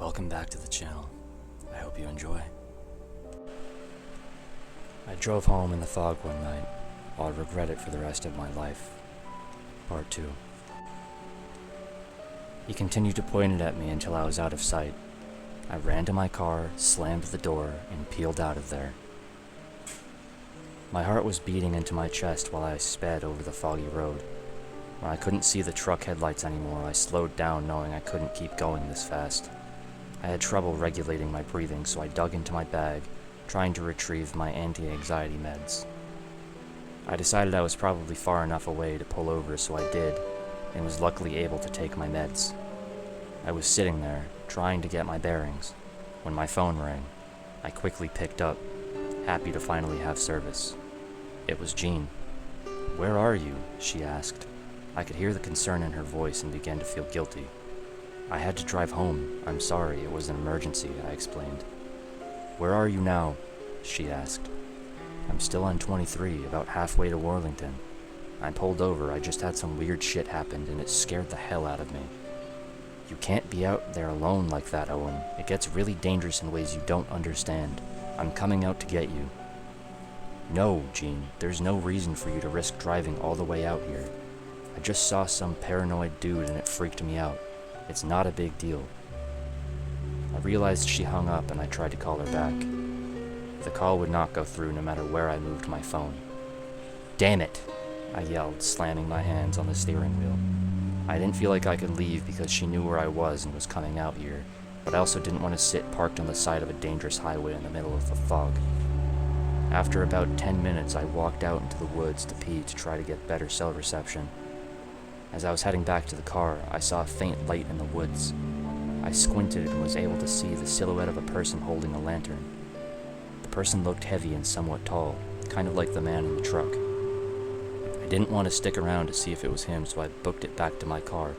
Welcome back to the channel. I hope you enjoy. I drove home in the fog one night. I'll regret it for the rest of my life. Part 2. He continued to point it at me until I was out of sight. I ran to my car, slammed the door, and peeled out of there. My heart was beating into my chest while I sped over the foggy road. When I couldn't see the truck headlights anymore, I slowed down knowing I couldn't keep going this fast. I had trouble regulating my breathing, so I dug into my bag, trying to retrieve my anti-anxiety meds. I decided I was probably far enough away to pull over, so I did, and was luckily able to take my meds. I was sitting there, trying to get my bearings, when my phone rang. I quickly picked up, happy to finally have service. It was Jean. "Where are you?" she asked. I could hear the concern in her voice and began to feel guilty. "I had to drive home. I'm sorry, it was an emergency," I explained. "Where are you now?" she asked. "I'm still on 23, about halfway to Worlington. I pulled over, I just had some weird shit happen and it scared the hell out of me." "You can't be out there alone like that, Owen. It gets really dangerous in ways you don't understand. I'm coming out to get you." "No, Jean, there's no reason for you to risk driving all the way out here. I just saw some paranoid dude and it freaked me out. It's not a big deal." I realized she hung up and I tried to call her back. The call would not go through no matter where I moved my phone. "Damn it!" I yelled, slamming my hands on the steering wheel. I didn't feel like I could leave because she knew where I was and was coming out here, but I also didn't want to sit parked on the side of a dangerous highway in the middle of the fog. After about 10 minutes, I walked out into the woods to pee to try to get better cell reception. As I was heading back to the car, I saw a faint light in the woods. I squinted and was able to see the silhouette of a person holding a lantern. The person looked heavy and somewhat tall, kind of like the man in the truck. I didn't want to stick around to see if it was him, so I booked it back to my car.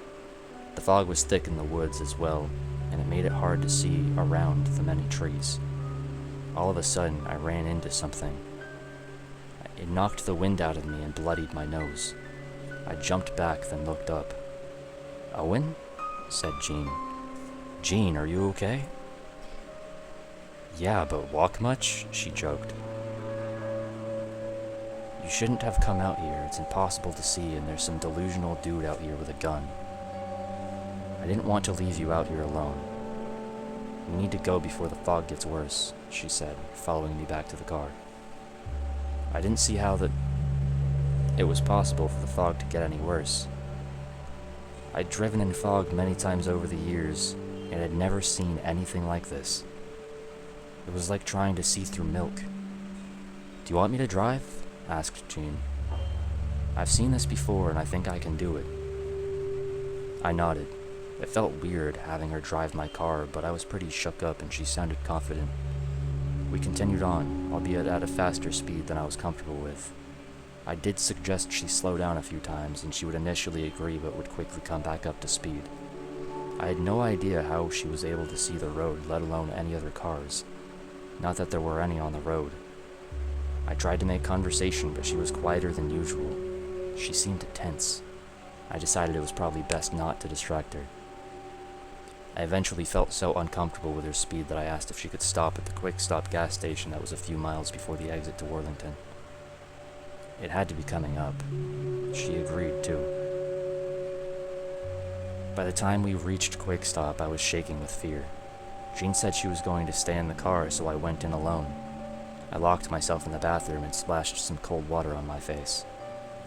The fog was thick in the woods as well, and it made it hard to see around the many trees. All of a sudden, I ran into something. It knocked the wind out of me and bloodied my nose. I jumped back, then looked up. "Owen?" said Jean. "Jean, are you okay?" "Yeah, but walk much?" she joked. "You shouldn't have come out here. It's impossible to see, and there's some delusional dude out here with a gun. I didn't want to leave you out here alone. We need to go before the fog gets worse," she said, following me back to the car. I didn't see how it was possible for the fog to get any worse. I'd driven in fog many times over the years, and had never seen anything like this. It was like trying to see through milk. "Do you want me to drive?" asked Jean. "I've seen this before, and I think I can do it." I nodded. It felt weird having her drive my car, but I was pretty shook up and she sounded confident. We continued on, albeit at a faster speed than I was comfortable with. I did suggest she slow down a few times, and she would initially agree but would quickly come back up to speed. I had no idea how she was able to see the road, let alone any other cars. Not that there were any on the road. I tried to make conversation, but she was quieter than usual. She seemed tense. I decided it was probably best not to distract her. I eventually felt so uncomfortable with her speed that I asked if she could stop at the Quick Stop gas station that was a few miles before the exit to Worlington. It had to be coming up. She agreed, too. By the time we reached Quick Stop, I was shaking with fear. Jean said she was going to stay in the car, so I went in alone. I locked myself in the bathroom and splashed some cold water on my face.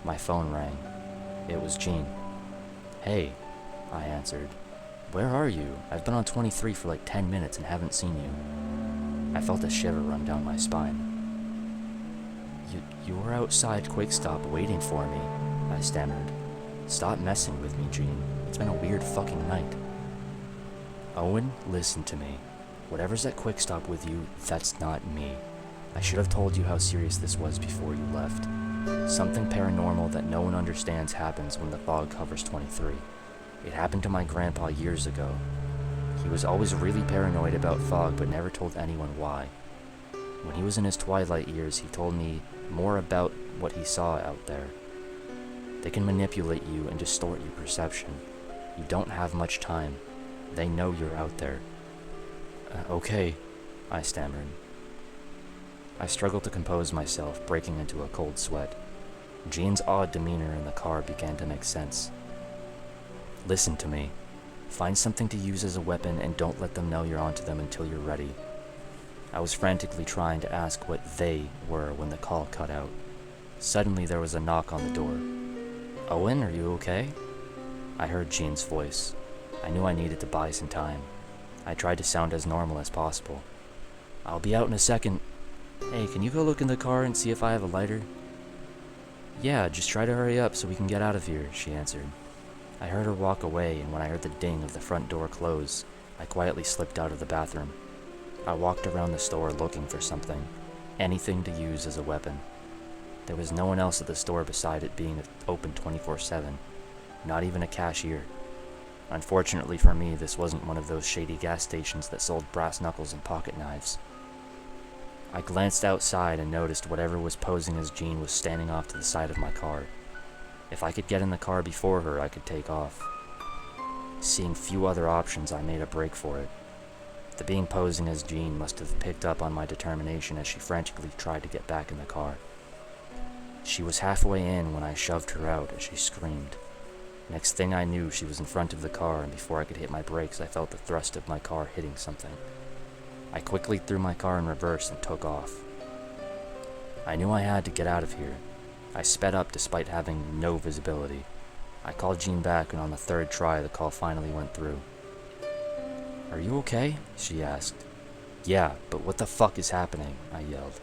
My phone rang. It was Jean. "Hey," I answered. "Where are you? I've been on 23 for like 10 minutes and haven't seen you." I felt a shiver run down my spine. You were outside Quick Stop waiting for me," I stammered. "Stop messing with me, Jean. It's been a weird fucking night." "Owen, listen to me. Whatever's at Quick Stop with you, that's not me. I should have told you how serious this was before you left. Something paranormal that no one understands happens when the fog covers 23. It happened to my grandpa years ago. He was always really paranoid about fog but never told anyone why. When he was in his twilight years, he told me more about what he saw out there. They can manipulate you and distort your perception. You don't have much time. They know you're out there. Okay, I stammered. I struggled to compose myself, breaking into a cold sweat. Jean's odd demeanor in the car began to make sense. Listen to me. Find something to use as a weapon and don't let them know you're onto them until you're ready. I was frantically trying to ask what they were when the call cut out. Suddenly there was a knock on the door. Owen, are you okay? I heard Jean's voice. I knew I needed to buy some time. I tried to sound as normal as possible. I'll be out in a second. Hey, can you go look in the car and see if I have a lighter? Yeah, just try to hurry up so we can get out of here, she answered. I heard her walk away, and when I heard the ding of the front door close, I quietly slipped out of the bathroom. I walked around the store looking for something, anything to use as a weapon. There was no one else at the store beside it being open 24/7, not even a cashier. Unfortunately for me, this wasn't one of those shady gas stations that sold brass knuckles and pocket knives. I glanced outside and noticed whatever was posing as Jean was standing off to the side of my car. If I could get in the car before her, I could take off. Seeing few other options, I made a break for it. The being posing as Jean must have picked up on my determination as she frantically tried to get back in the car. She was halfway in when I shoved her out as she screamed. Next thing I knew, she was in front of the car, and before I could hit my brakes, I felt the thrust of my car hitting something. I quickly threw my car in reverse and took off. I knew I had to get out of here. I sped up despite having no visibility. I called Jean back, and on the third try, the call finally went through. Are you okay? She asked. Yeah, but what the fuck is happening? I yelled.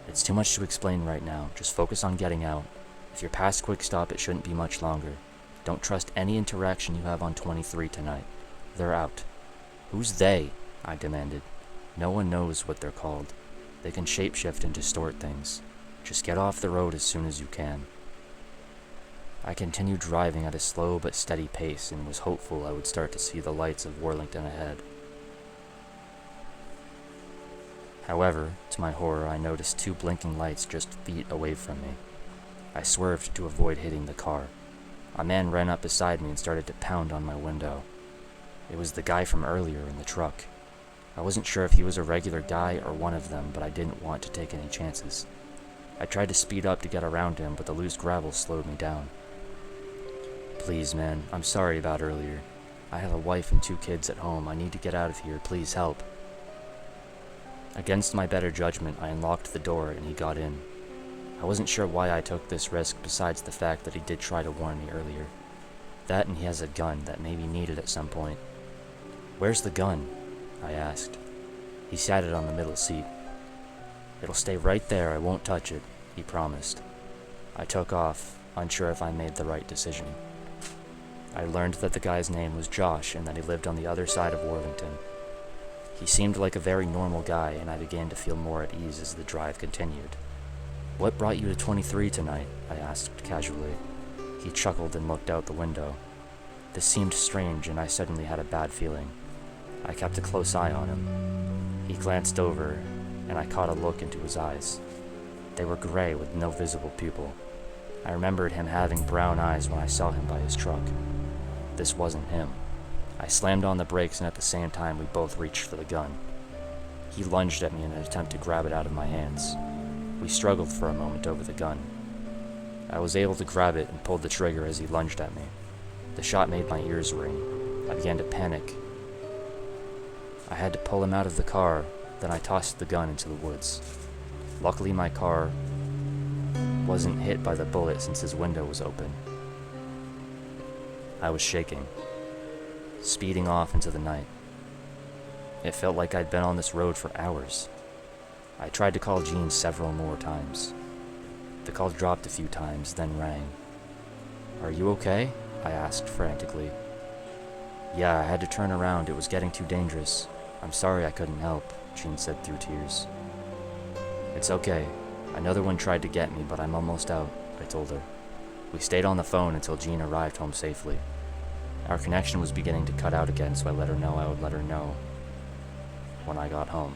It's too much to explain right now. Just focus on getting out. If you're past Quick Stop, it shouldn't be much longer. Don't trust any interaction you have on 23 tonight. They're out. Who's they? I demanded. No one knows what they're called. They can shapeshift and distort things. Just get off the road as soon as you can. I continued driving at a slow but steady pace and was hopeful I would start to see the lights of Worlington ahead. However, to my horror, I noticed two blinking lights just feet away from me. I swerved to avoid hitting the car. A man ran up beside me and started to pound on my window. It was the guy from earlier in the truck. I wasn't sure if he was a regular guy or one of them, but I didn't want to take any chances. I tried to speed up to get around him, but the loose gravel slowed me down. Please, man, I'm sorry about earlier. I have a wife and 2 kids at home. I need to get out of here. Please help. Against my better judgment, I unlocked the door and he got in. I wasn't sure why I took this risk besides the fact that he did try to warn me earlier. That and he has a gun that may be needed at some point. Where's the gun? I asked. He sat it on the middle seat. It'll stay right there, I won't touch it, he promised. I took off, unsure if I made the right decision. I learned that the guy's name was Josh and that he lived on the other side of Worthington. He seemed like a very normal guy, and I began to feel more at ease as the drive continued. What brought you to 23 tonight? I asked casually. He chuckled and looked out the window. This seemed strange, and I suddenly had a bad feeling. I kept a close eye on him. He glanced over, and I caught a look into his eyes. They were gray with no visible pupil. I remembered him having brown eyes when I saw him by his truck. This wasn't him. I slammed on the brakes, and at the same time we both reached for the gun. He lunged at me in an attempt to grab it out of my hands. We struggled for a moment over the gun. I was able to grab it and pulled the trigger as he lunged at me. The shot made my ears ring. I began to panic. I had to pull him out of the car, then I tossed the gun into the woods. Luckily my car wasn't hit by the bullet since his window was open. I was shaking, speeding off into the night. It felt like I'd been on this road for hours. I tried to call Jean several more times. The call dropped a few times, then rang. Are you okay? I asked frantically. Yeah, I had to turn around. It was getting too dangerous. I'm sorry I couldn't help, Jean said through tears. It's okay. Another one tried to get me, but I'm almost out, I told her. We stayed on the phone until Jean arrived home safely. Our connection was beginning to cut out again, so I let her know I would let her know when I got home.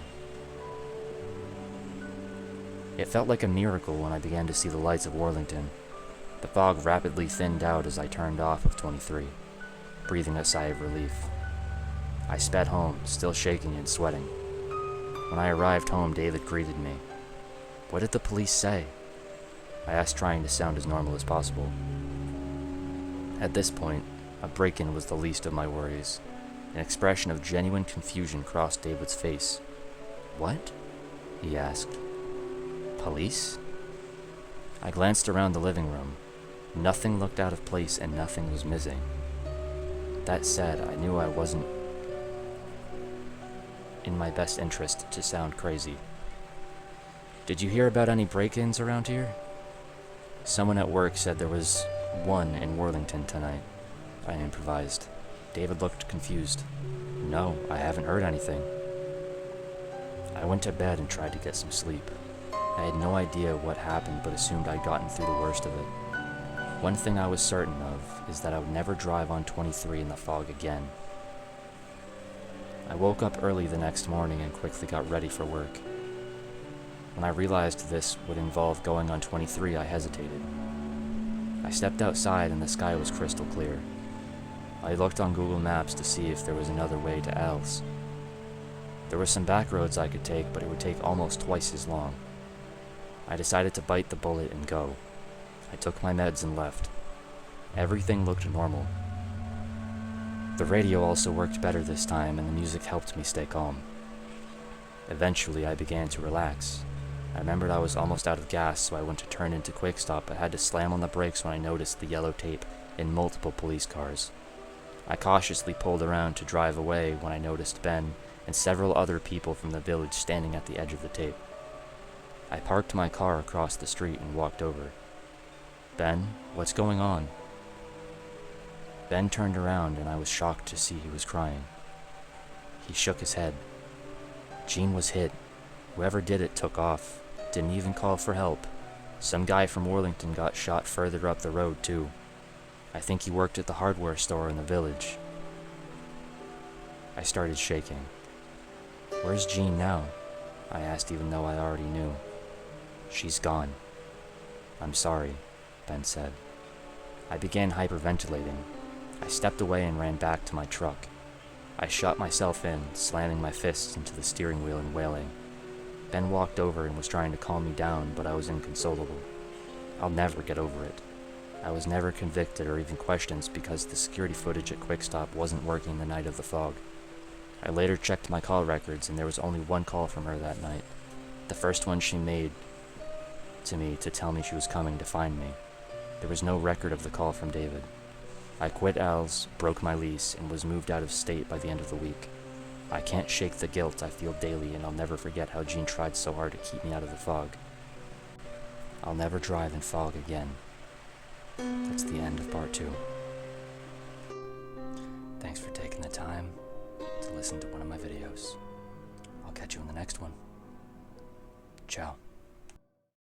It felt like a miracle when I began to see the lights of Worlington. The fog rapidly thinned out as I turned off of 23, breathing a sigh of relief. I sped home, still shaking and sweating. When I arrived home, David greeted me. "What did the police say?" I asked, trying to sound as normal as possible. At this point, a break-in was the least of my worries. An expression of genuine confusion crossed David's face. "What?" he asked. "Police?" I glanced around the living room. Nothing looked out of place and nothing was missing. That said, I knew I wasn't in my best interest to sound crazy. "Did you hear about any break-ins around here?" "Someone at work said there was one in Worthington tonight," I improvised. David looked confused. "No, I haven't heard anything." I went to bed and tried to get some sleep. I had no idea what happened, but assumed I'd gotten through the worst of it. One thing I was certain of is that I would never drive on 23 in the fog again. I woke up early the next morning and quickly got ready for work. When I realized this would involve going on 23, I hesitated. I stepped outside and the sky was crystal clear. I looked on Google Maps to see if there was another way to Els. There were some back roads I could take, but it would take almost twice as long. I decided to bite the bullet and go. I took my meds and left. Everything looked normal. The radio also worked better this time, and the music helped me stay calm. Eventually, I began to relax. I remembered I was almost out of gas, so I went to turn into Quick Stop, but had to slam on the brakes when I noticed the yellow tape in multiple police cars. I cautiously pulled around to drive away when I noticed Ben and several other people from the village standing at the edge of the tape. I parked my car across the street and walked over. "Ben, what's going on?" Ben turned around and I was shocked to see he was crying. He shook his head. "Jean was hit. Whoever did it took off. Didn't even call for help. Some guy from Worthington got shot further up the road too. I think he worked at the hardware store in the village." I started shaking. "Where's Jean now?" I asked, even though I already knew. "She's gone." "I'm sorry," Ben said. I began hyperventilating. I stepped away and ran back to my truck. I shut myself in, slamming my fists into the steering wheel and wailing. Ben walked over and was trying to calm me down, but I was inconsolable. I'll never get over it. I was never convicted or even questioned because the security footage at Quick Stop wasn't working the night of the fog. I later checked my call records and there was only one call from her that night. The first one she made to me to tell me she was coming to find me. There was no record of the call from David. I quit Els, broke my lease, and was moved out of state by the end of the week. I can't shake the guilt I feel daily, and I'll never forget how Jean tried so hard to keep me out of the fog. I'll never drive in fog again. That's the end of part 2. Thanks for taking the time to listen to one of my videos. I'll catch you in the next one. Ciao.